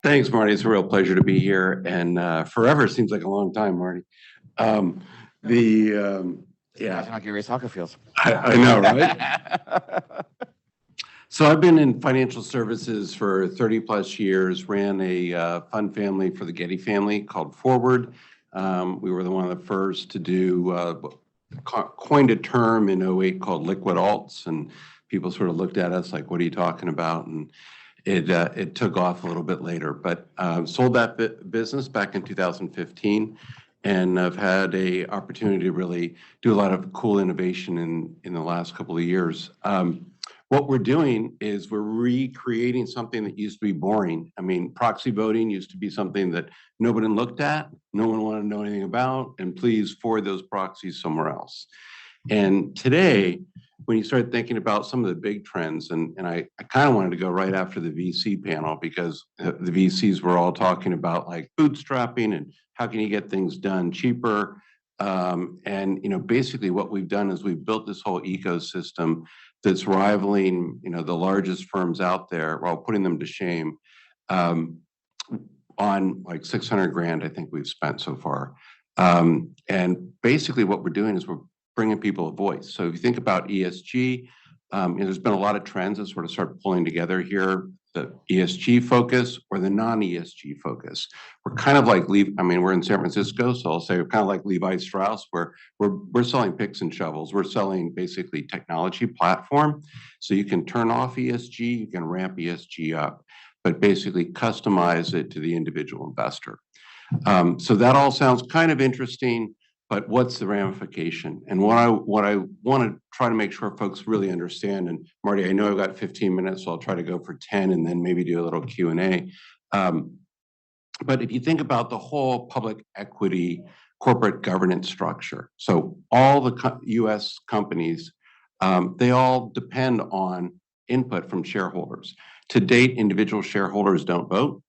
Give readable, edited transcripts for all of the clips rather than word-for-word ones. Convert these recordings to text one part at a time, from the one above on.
Thanks, Marty. It's a real pleasure to be here, and forever seems like a long time, Marty. Um, the That's not your soccer feels. I know, right? So I've been in financial services for 30 plus years. Ran a fund family for the Getty family called Forward. We were one of the first to do coined a term in '08 called liquid alts, and people sort of looked at us like, "What are you talking about?" And it took off a little bit later, but sold that business back in 2015, and I've had a opportunity to really do a lot of cool innovation in the last couple of years. What we're doing is we're recreating something that used to be boring. I mean, proxy voting used to be something that nobody looked at, no one wanted to know anything about, and please forward those proxies somewhere else. And today, when you start thinking about some of the big trends, and I kind of wanted to go right after the VC panel because the VCs were all talking about like bootstrapping and how can you get things done cheaper. And basically what we've done is we've built this whole ecosystem that's rivaling the largest firms out there while putting them to shame. On like 600 grand, I think we've spent so far. And basically what we're doing is we're bringing people a voice. So if you think about ESG, there's been a lot of trends that sort of start pulling together here, the ESG focus or the non-ESG focus. We're kind of like, we're in San Francisco, so I'll say we're kind of like Levi Strauss, where we're selling picks and shovels. We're selling basically technology platform. So you can turn off ESG, you can ramp ESG up, but basically customize it to the individual investor. So that all sounds kind of interesting, but what's the ramification? And what I want to try to make sure folks really understand, and Marty, I know I've got 15 minutes, so I'll try to go for 10 and then maybe do a little Q&A. But if you think about the whole public equity corporate governance structure, so all the US companies, they all depend on input from shareholders. To date, individual shareholders don't vote.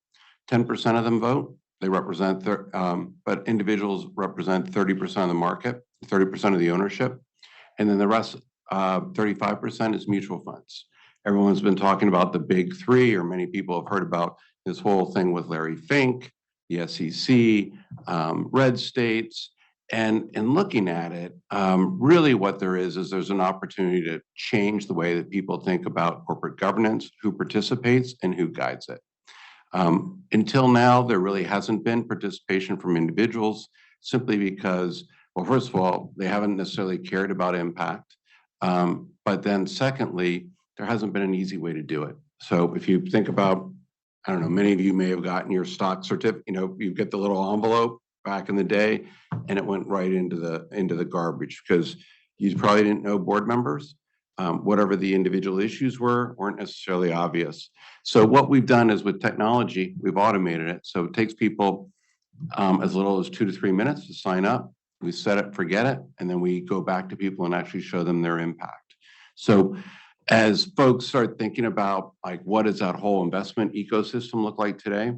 10% of them vote. They represent, but individuals represent 30% of the market, 30% of the ownership. And then the rest, 35% is mutual funds. Everyone's been talking about the big three, or many people have heard about this whole thing with Larry Fink, the SEC, red states. And in looking at it, really what there is there's an opportunity to change the way that people think about corporate governance, who participates and who guides it. Until now, there really hasn't been participation from individuals simply because, well, first of all, they haven't necessarily cared about impact. But then secondly, there hasn't been an easy way to do it. So if you think about, I don't know, many of you may have gotten your stock certificate, you get the little envelope back in the day and it went right into the garbage because you probably didn't know board members. Whatever the individual issues weren't necessarily obvious. So what we've done is with technology, we've automated it. So it takes people as little as 2 to 3 minutes to sign up. We set it, forget it, and then we go back to people and actually show them their impact. So as folks start thinking about like, what does that whole investment ecosystem look like today?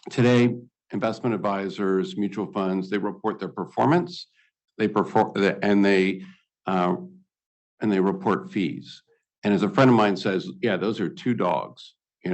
Today, investment advisors, mutual funds, they report their performance, they report fees. And as a friend of mine says, yeah, those are two dogs, who's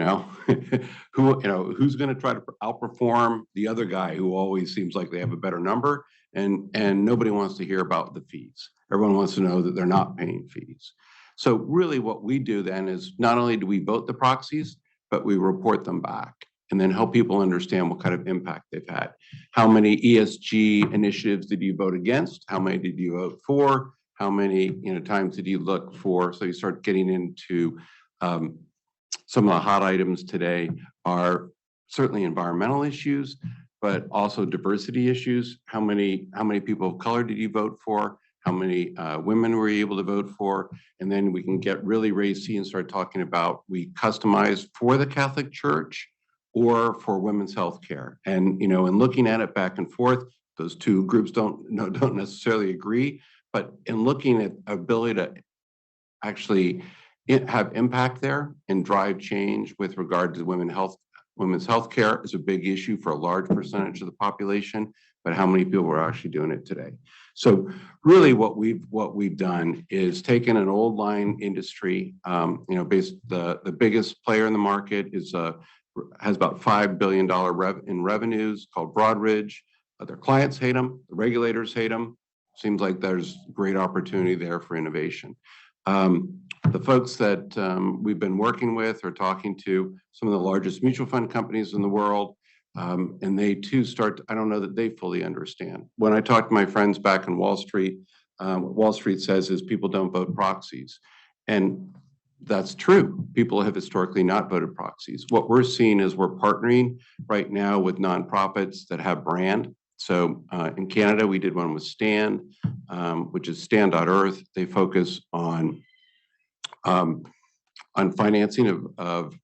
going to try to outperform the other guy who always seems like they have a better number, and nobody wants to hear about the fees. Everyone wants to know that they're not paying fees. So really what we do then is not only do we vote the proxies, but we report them back and then help people understand what kind of impact they've had. How many ESG initiatives did you vote against? How many did you vote for? How many times did you look for? So you start getting into some of the hot items today are certainly environmental issues, but also diversity issues. How many people of color did you vote for? How many women were you able to vote for? And then we can get really racy and start talking about we customize for the Catholic Church or for women's health care. And in looking at it back and forth, those two groups don't necessarily agree. But in looking at ability to actually have impact there and drive change with regard to women's health care is a big issue for a large percentage of the population, but how many people are actually doing it today? So really what we've done is taken an old line industry, the biggest player in the market is has about $5 billion in revenues, called Broadridge. Their clients hate them, the regulators hate them. Seems like there's great opportunity there for innovation. The folks that we've been working with or talking to some of the largest mutual fund companies in the world, and they too I don't know that they fully understand. When I talk to my friends back in Wall Street, what Wall Street says is people don't vote proxies. And that's true. People have historically not voted proxies. What we're seeing is we're partnering right now with nonprofits that have brand. So in Canada, we did one with Stand, which is stand.earth. They focus on financing of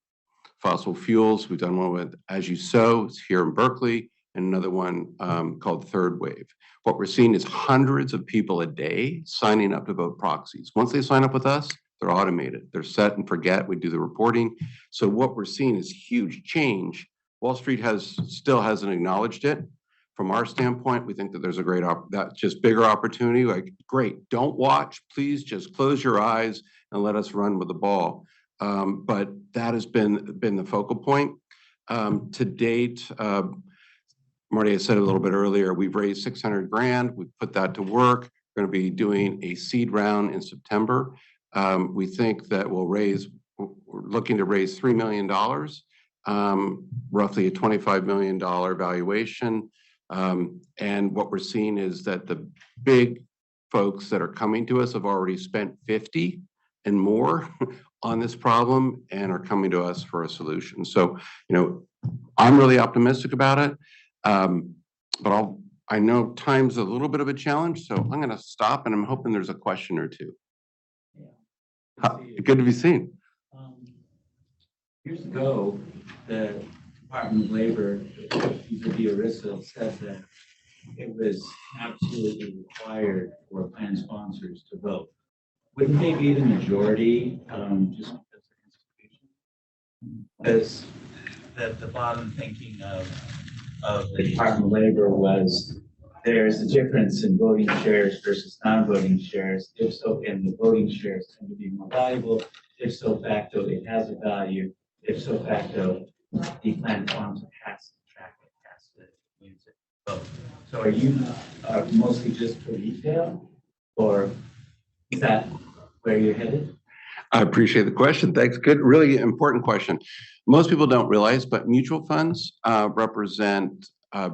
fossil fuels. We've done one with As You Sow, it's here in Berkeley, and another one called Third Wave. What we're seeing is hundreds of people a day signing up to vote proxies. Once they sign up with us, they're automated. They're set and forget. We do the reporting. So what we're seeing is huge change. Wall Street still hasn't acknowledged it. From our standpoint, we think that there's a just bigger opportunity. Like, great, don't watch. Please just close your eyes and let us run with the ball. But that has been the focal point. To date, Marty, I said a little bit earlier, we've raised 600 grand. We've put that to work. We're going to be doing a seed round in September. We think that we're looking to raise $3 million, roughly a $25 million valuation. And what we're seeing is that the big folks that are coming to us have already spent 50 and more on this problem and are coming to us for a solution. So, I'm really optimistic about it. But I know time's a little bit of a challenge, so I'm going to stop, and I'm hoping there's a question or two. Yeah. Good to be seen. Years ago, the Department of Labor, vis-a-vis ERISA, said that it was absolutely required for plan sponsors to vote. Wouldn't they be the majority, just because the institution? Because the bottom thinking of the Department of Labor was there's a difference in voting shares versus non-voting shares. If so, and the voting shares tend to be more valuable. If so facto, it has a value. If so facto, the plan sponsor has to track it, has to use it. So are you mostly just for retail, or is that where you're headed? I appreciate the question. Thanks. Good, really important question. Most people don't realize, but mutual funds represent, I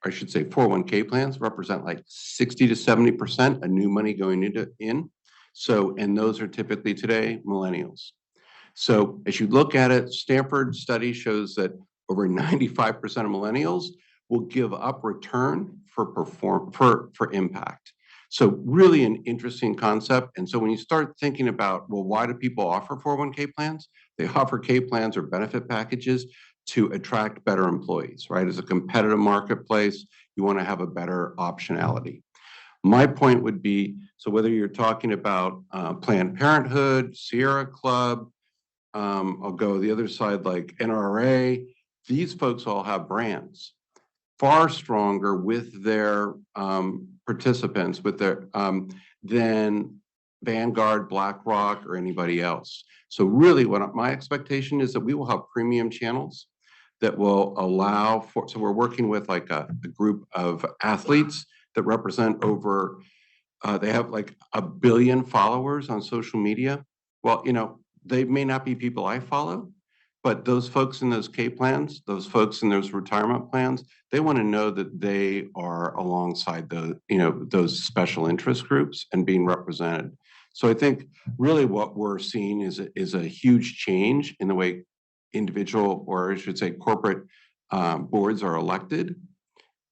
should say 401k plans represent like 60 to 70% of new money going in. So, and those are typically today millennials. So as you look at it, Stanford study shows that over 95% of millennials will give up return for impact. So really an interesting concept. And so when you start thinking about, well, why do people offer 401k plans? They offer K plans or benefit packages to attract better employees, right? As a competitive marketplace, you want to have a better optionality. My point would be, so whether you're talking about Planned Parenthood, Sierra Club, I'll go the other side like NRA, these folks all have brands far stronger with their participants, than Vanguard, BlackRock, or anybody else. So really what my expectation is that we will have premium channels that will allow for, so we're working with like a group of athletes that represent over, they have like 1 billion followers on social media. Well, they may not be people I follow, but those folks in those K plans, those folks in those retirement plans, they want to know that they are alongside those special interest groups and being represented. So I think really what we're seeing is a huge change in the way individual, or I should say corporate boards are elected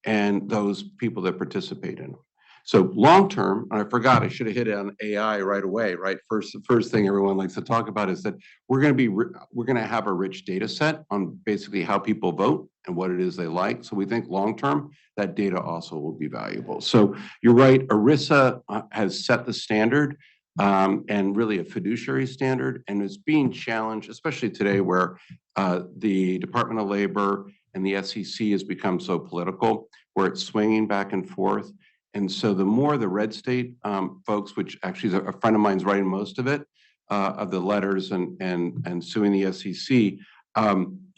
and those people that participate in them. So long term, and I forgot, I should have hit it on AI right away, right? The first thing everyone likes to talk about is that we're going to have a rich data set on basically how people vote and what it is they like. So we think long term, that data also will be valuable. So you're right, ERISA has set the standard and really a fiduciary standard, and it's being challenged, especially today where the Department of Labor and the SEC has become so political, where it's swinging back and forth. And so the more the red state folks, which actually is a friend of mine's writing most of it, of the letters and suing the SEC,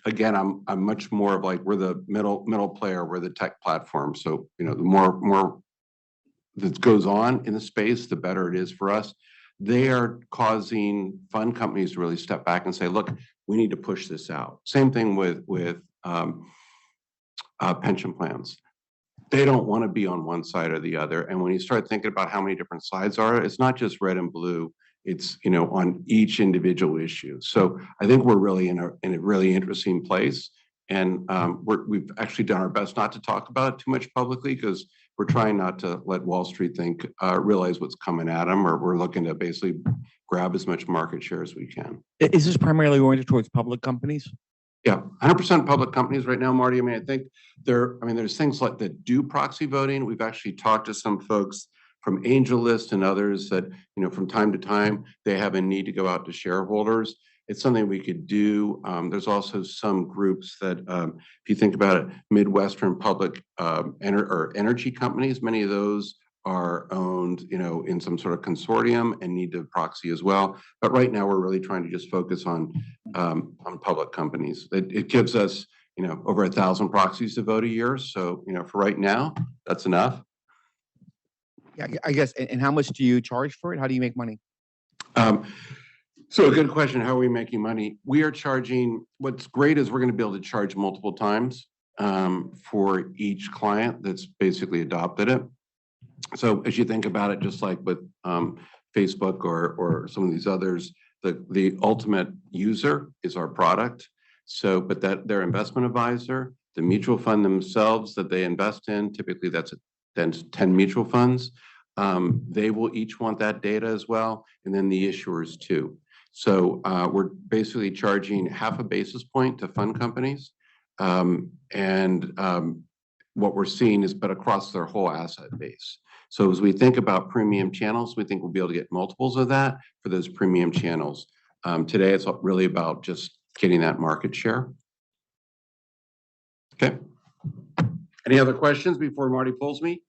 again, I'm much more of like, we're the middle player, we're the tech platform. So, the more that goes on in the space, the better it is for us. They are causing fund companies to really step back and say, look, we need to push this out. Same thing with pension plans. They don't want to be on one side or the other. And when you start thinking about how many different sides are, it's not just red and blue. It's, on each individual issue. So I think we're really in a really interesting place. And we've actually done our best not to talk about it too much publicly, because we're trying not to let Wall Street realize what's coming at them, or we're looking to basically grab as much market share as we can. Is this primarily oriented towards public companies? Yeah, 100% public companies right now, Marty. I mean, I think there's things like that do proxy voting. We've actually talked to some folks from AngelList and others that, from time to time, they have a need to go out to shareholders. It's something we could do. There's also some groups that, if you think about it, Midwestern public energy companies, many of those are owned, in some sort of consortium and need to proxy as well. But right now, we're really trying to just focus on public companies. It gives us, over 1,000 proxies to vote a year. So, for right now, that's enough. Yeah, I guess. And how much do you charge for it? How do you make money? So a good question. How are we making money? We are charging. What's great is we're going to be able to charge multiple times for each client that's basically adopted it. So as you think about it, just like with Facebook or some of these others, the ultimate user is our product. So, but that their investment advisor, the mutual fund themselves that they invest in, typically that's 10 mutual funds. They will each want that data as well, and then the issuers too. So we're basically charging half a basis point to fund companies, and what we're seeing is, but across their whole asset base. So as we think about premium channels, we think we'll be able to get multiples of that for those premium channels. Today, it's really about just getting that market share. Okay. Any other questions before Marty pulls me?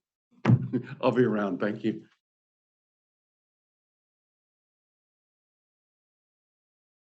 I'll be around. Thank you.